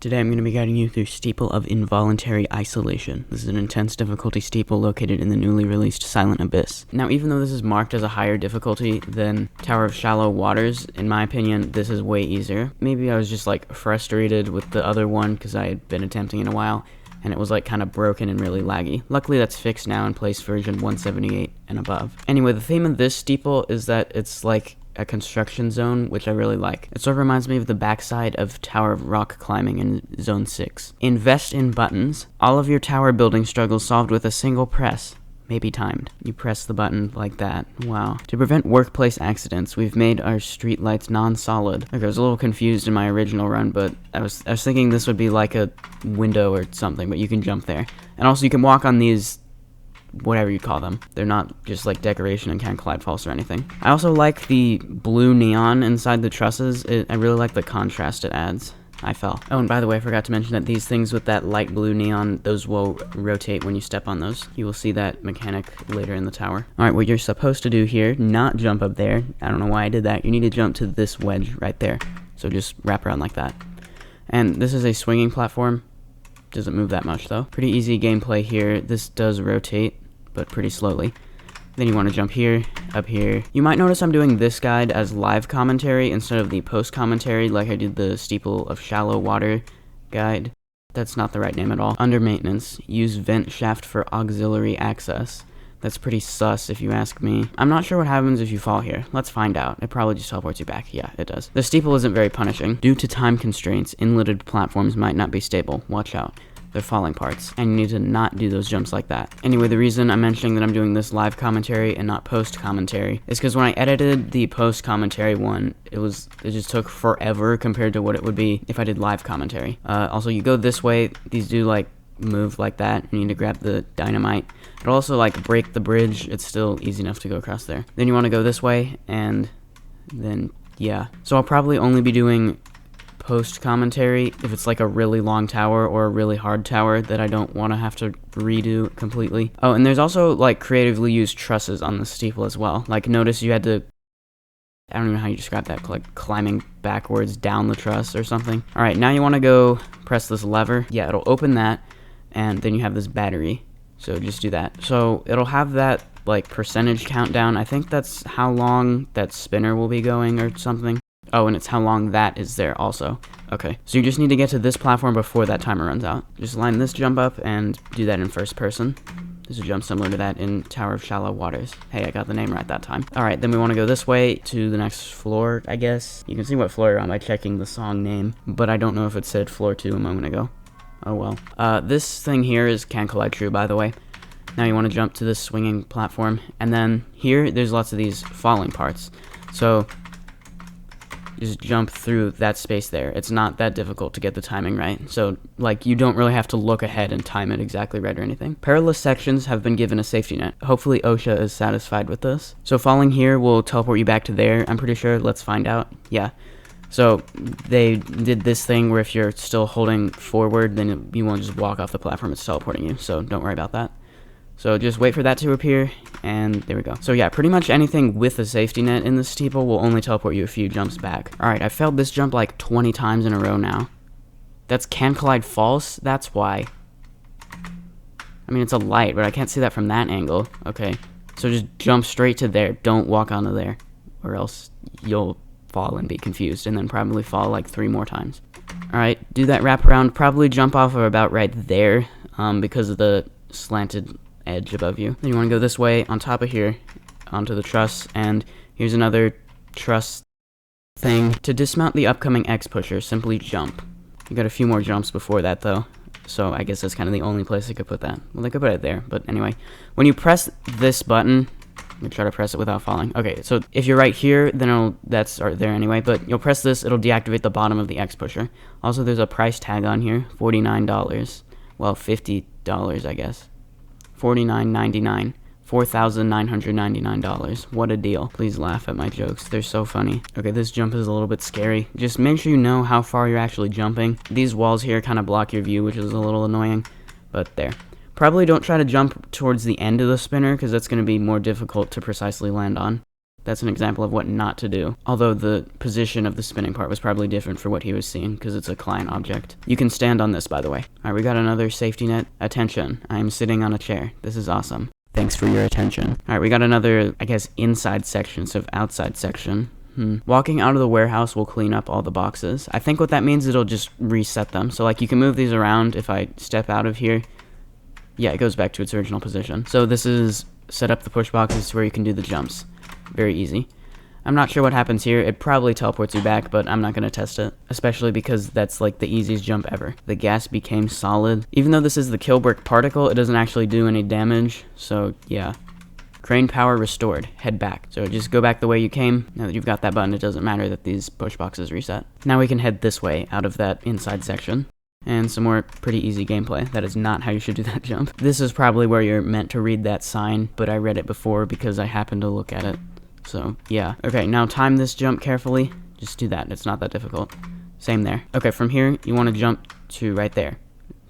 Today I'm going to be guiding you through Steeple of Involuntary Isolation. This is an intense difficulty steeple located in the newly released Silent Abyss. Now, even though this is marked as a higher difficulty than Tower of Shallow Waters, in my opinion, this is way easier. Maybe I was just frustrated with the other one because I had been attempting in a while, and it was kind of broken and really laggy. Luckily that's fixed now in place version 178 and above. Anyway, the theme of this steeple is that it's like a construction zone, which I really like. It sort of reminds me of the backside of Tower of Rock climbing in Zone 6. Invest in buttons. All of your tower building struggles solved with a single press. Maybe timed. You press the button like that. Wow. To prevent workplace accidents, we've made our street lights non-solid. Okay, I was a little confused in my original run, but I was thinking this would be like a window or something, but you can jump there. And also you can walk on these, whatever you call them. They're not just decoration and can't collide false or anything. I also like the blue neon inside the trusses. I really like the contrast it adds. I fell. Oh, and by the way, I forgot to mention that these things with that light blue neon, those will rotate when you step on those. You will see that mechanic later in the tower. Alright, what you're supposed to do here, not jump up there. I don't know why I did that. You need to jump to this wedge right there. So just wrap around like that. And this is a swinging platform. Doesn't move that much though. Pretty easy gameplay here. This does rotate, but pretty slowly. Then you want to jump here, up here. You might notice I'm doing this guide as live commentary instead of the post commentary like I did the Steeple of Shallow Water guide. That's not the right name at all. Under maintenance, use vent shaft for auxiliary access. That's pretty sus if you ask me. I'm not sure what happens if you fall here. Let's find out. It probably just teleports you back. Yeah, it does. The steeple isn't very punishing. Due to time constraints, inletted platforms might not be stable. Watch out. They're falling parts, and you need to not do those jumps like that. Anyway, the reason I'm mentioning that I'm doing this live commentary and not post commentary is because when I edited the post commentary one, it just took forever compared to what it would be if I did live commentary. Also, you go this way. These do move like that. You need to grab the dynamite. It'll also break the bridge. It's still easy enough to go across there. Then you want to go this way, and then yeah. So I'll probably only be doing post commentary if it's a really long tower or a really hard tower that I don't want to have to redo completely. Oh, and there's also creatively used trusses on the steeple as well. Notice you had to, I don't even know how you describe that, climbing backwards down the truss or something. Alright, now you want to go press this lever. Yeah, it'll open that, and then you have this battery. So just do that. So it'll have that percentage countdown. I think that's how long that spinner will be going or something. Oh, and it's how long that is there also. Okay, so you just need to get to this platform before that timer runs out. Just line this jump up and do that in first person. There's a jump similar to that in Tower of Shallow Waters. Hey, I got the name right that time. Alright, then we want to go this way to the next floor, I guess. You can see what floor you're on by checking the song name, but I don't know if it said floor 2 a moment ago. Oh well. This thing here is Can't Collide True, by the way. Now you want to jump to this swinging platform, and then here, there's lots of these falling parts. So just jump through that space there. It's not that difficult to get the timing right. So, you don't really have to look ahead and time it exactly right or anything. Perilous sections have been given a safety net. Hopefully OSHA is satisfied with this. So falling here will teleport you back to there, I'm pretty sure. Let's find out. Yeah. So they did this thing where if you're still holding forward, then you won't just walk off the platform. It's teleporting you. So don't worry about that. So just wait for that to appear, and there we go. So yeah, pretty much anything with a safety net in the steeple will only teleport you a few jumps back. Alright, I failed this jump 20 times in a row now. That's Can Collide False? That's why. I mean, it's a light, but I can't see that from that angle. Okay, so just jump straight to there. Don't walk onto there, or else you'll fall and be confused, and then probably fall 3 more times. Alright, do that wraparound. Probably jump off of about right there, because of the slanted edge above you. Then you want to go this way on top of here onto the truss, and here's another truss thing. To dismount the upcoming X pusher, simply jump. You got a few more jumps before that though, so I guess that's kind of the only place I could put that. Well, they could put it there, but anyway, when you press this button, let me try to press it without falling. Okay, so if you're right here, then that's there anyway, but you'll press this, it'll deactivate the bottom of the X pusher. Also, there's a price tag on here, $49. Well, $50, I guess. $49.99. $4,999. What a deal. Please laugh at my jokes. They're so funny. Okay, this jump is a little bit scary. Just make sure you know how far you're actually jumping. These walls here kind of block your view, which is a little annoying, but there. Probably don't try to jump towards the end of the spinner, because that's going to be more difficult to precisely land on. That's an example of what not to do. Although the position of the spinning part was probably different for what he was seeing, because it's a client object. You can stand on this, by the way. Alright, we got another safety net. Attention, I am sitting on a chair. This is awesome. Thanks for your attention. Alright, we got another, I guess, inside section, so outside section. Walking out of the warehouse will clean up all the boxes. I think what that means, it'll just reset them. So, like, you can move these around. If I step out of here, yeah, it goes back to its original position. So this is set up the push boxes to where you can do the jumps. Very easy. I'm not sure what happens here. It probably teleports you back, but I'm not going to test it. Especially because that's like the easiest jump ever. The gas became solid. Even though this is the kill brick particle, it doesn't actually do any damage. So yeah. Crane power restored. Head back. So just go back the way you came. Now that you've got that button, it doesn't matter that these push boxes reset. Now we can head this way out of that inside section. And some more pretty easy gameplay. That is not how you should do that jump. This is probably where you're meant to read that sign, but I read it before because I happened to look at it. So, yeah. Okay, now time this jump carefully. Just do that. It's not that difficult. Same there. Okay, from here, you want to jump to right there.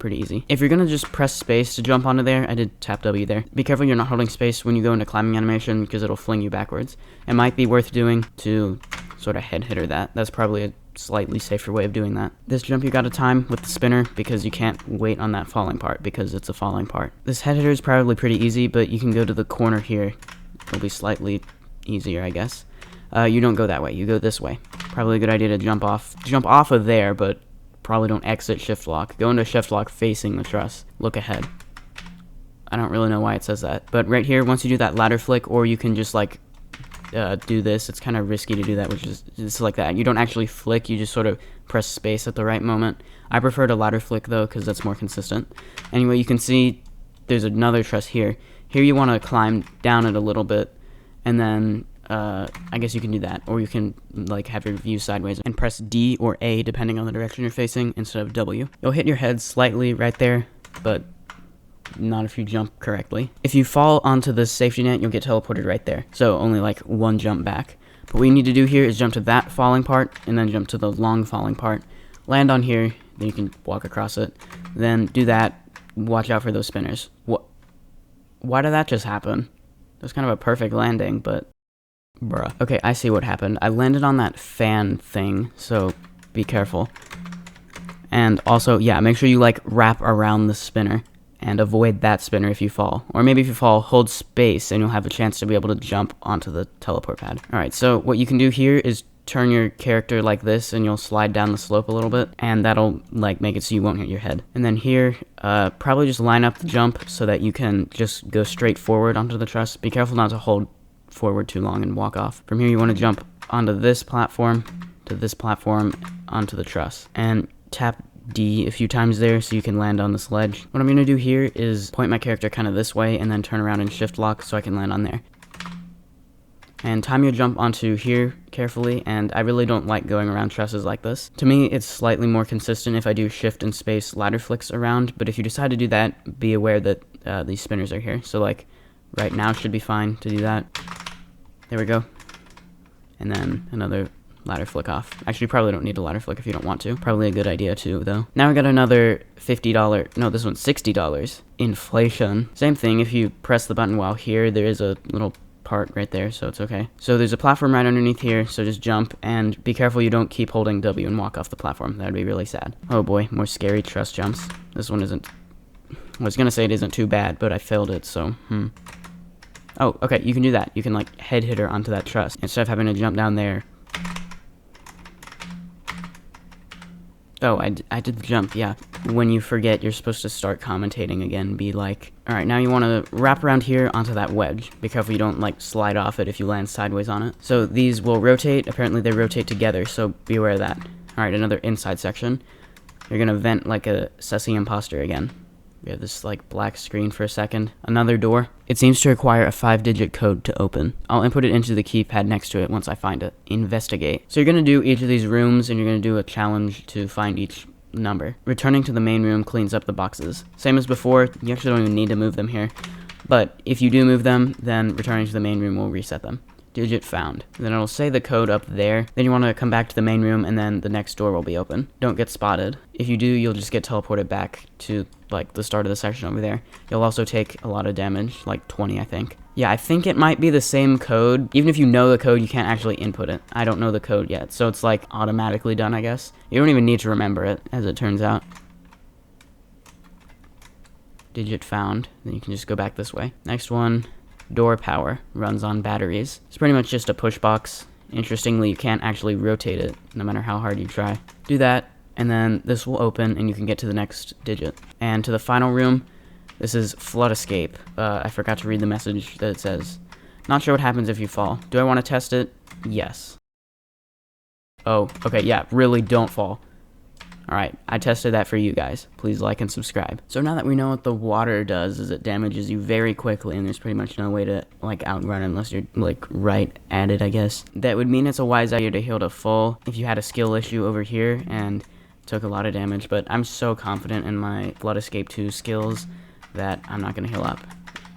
Pretty easy. If you're going to just press space to jump onto there, I did tap W there. Be careful you're not holding space when you go into climbing animation because it'll fling you backwards. It might be worth doing to sort of head hitter that. That's probably a slightly safer way of doing that. This jump you got to time with the spinner because you can't wait on that falling part because it's a falling part. This head hitter is probably pretty easy, but you can go to the corner here. It'll be slightly easier, I guess. You don't go that way. You go this way. Probably a good idea to jump off of there, but probably don't exit shift lock. Go into shift lock facing the truss. Look ahead. I don't really know why it says that, but right here, once you do that ladder flick, or you can just like do this. It's kind of risky to do that, which is just like that. You don't actually flick, you just sort of press space at the right moment. I prefer to ladder flick though, because that's more consistent. Anyway, you can see there's another truss here. Here you want to climb down it a little bit, and then I guess you can do that, or you can like have your view sideways and press D or A depending on the direction you're facing instead of W. You'll hit your head slightly right there, but not if you jump correctly. If you fall onto this safety net, you'll get teleported right there. So only like one jump back. But what you need to do here is jump to that falling part and then jump to the long falling part. Land on here, then you can walk across it. Then do that. Watch out for those spinners. Why did that just happen? It was kind of a perfect landing, but bruh. Okay, I see what happened. I landed on that fan thing, so be careful. And also, yeah, make sure you like wrap around the spinner and avoid that spinner if you fall. Or maybe if you fall, hold space and you'll have a chance to be able to jump onto the teleport pad. Alright, so what you can do here is turn your character like this and you'll slide down the slope a little bit, and that'll like make it so you won't hit your head. And then here, probably just line up the jump so that you can just go straight forward onto the truss. Be careful not to hold forward too long and walk off. From here you want to jump onto this platform, to this platform, onto the truss. And tap D a few times there so you can land on this ledge. What I'm going to do here is point my character kind of this way and then turn around and shift lock so I can land on there. And time your jump onto here carefully, and I really don't like going around trusses like this. To me, it's slightly more consistent if I do shift and space ladder flicks around, but if you decide to do that, be aware that these spinners are here. So like right now should be fine to do that. There we go. And then another ladder flick off. Actually, you probably don't need a ladder flick if you don't want to. Probably a good idea too, though. Now we got another $50, no, this one's $60. Inflation. Same thing, if you press the button while here, there is a little part right there, so it's okay. So there's a platform right underneath here, so just jump, and be careful you don't keep holding W and walk off the platform. That would be really sad. Oh boy, more scary truss jumps. This one isn't, I was gonna say it isn't too bad, but I failed it, so, Oh, okay, you can do that. You can like head hitter onto that truss instead of having to jump down there. Oh, I did the jump, yeah. When you forget, you're supposed to start commentating again. Be like, alright, now you want to wrap around here onto that wedge. Be careful you don't, like, slide off it if you land sideways on it. So these will rotate. Apparently they rotate together, so be aware of that. Alright, another inside section. You're going to vent like a Sussy imposter again. We have this, like, black screen for a second. Another door. It seems to require a 5-digit code to open. I'll input it into the keypad next to it once I find it. Investigate. So you're going to do each of these rooms, and you're going to do a challenge to find each number. Returning to the main room cleans up the boxes. Same as before, you actually don't even need to move them here. But if you do move them, then returning to the main room will reset them. Digit found. Then it'll say the code up there. Then you want to come back to the main room, and then the next door will be open. Don't get spotted. If you do, you'll just get teleported back to like the start of the section over there. You'll also take a lot of damage, like 20 I think. Yeah, I think it might be the same code. Even if you know the code, you can't actually input it. I don't know the code yet, so it's like automatically done, I guess. You don't even need to remember it, as it turns out. Digit found. Then you can just go back this way. Next one, door power. Runs on batteries. It's pretty much just a push box. Interestingly, you can't actually rotate it, no matter how hard you try. Do that, and then this will open, and you can get to the next digit. And to the final room, this is flood escape. I forgot to read the message that it says. Not sure what happens if you fall. Do I want to test it? Yes. Oh, okay, yeah, really don't fall. Alright, I tested that for you guys. Please like and subscribe. So now that we know what the water does, is it damages you very quickly, and there's pretty much no way to, like, outrun it unless you're, like, right at it, I guess. That would mean it's a wise idea to heal to full if you had a skill issue over here and took a lot of damage, but I'm so confident in my Flood Escape 2 skills that I'm not going to heal up.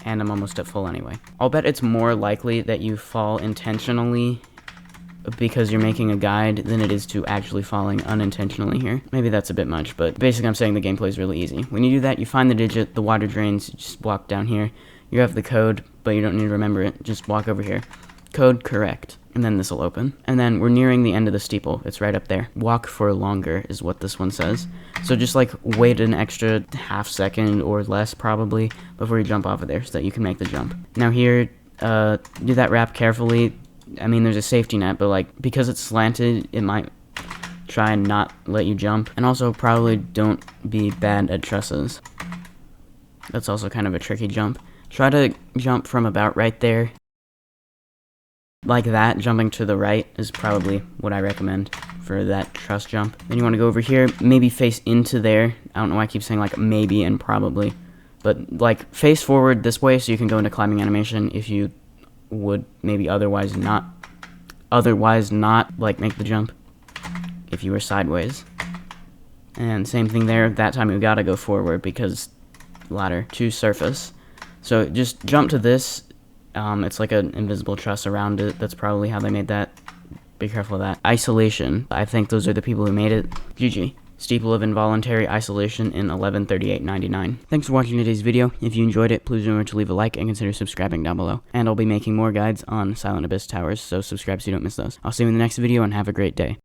And I'm almost at full anyway. I'll bet it's more likely that you fall intentionally because you're making a guide than it is to actually falling unintentionally here. Maybe that's a bit much, but basically I'm saying the gameplay is really easy. When you do that, you find the digit, the water drains, you just walk down here. You have the code, but you don't need to remember it. Just walk over here. Code correct. And then this will open. And then we're nearing the end of the steeple. It's right up there. Walk for longer is what this one says. So just like wait an extra half second or less probably before you jump off of there so that you can make the jump. Now here, do that wrap carefully. I mean, there's a safety net, but like because it's slanted, it might try and not let you jump. And also probably don't be bad at trusses. That's also kind of a tricky jump. Try to jump from about right there. Like that, jumping to the right is probably what I recommend for that truss jump. Then you want to go over here, maybe face into there. I don't know why I keep saying like maybe and probably. But like face forward this way so you can go into climbing animation if you would maybe otherwise not like make the jump if you were sideways. And same thing there, that time you gotta go forward because ladder to surface. So just jump to this. It's like an invisible truss around it. That's probably how they made that. Be careful of that. Isolation. I think those are the people who made it. GG. Steeple of Involuntary Isolation in 11:38:99. Thanks for watching today's video. If you enjoyed it, please remember to leave a like and consider subscribing down below. And I'll be making more guides on Silent Abyss towers, so subscribe so you don't miss those. I'll see you in the next video and have a great day.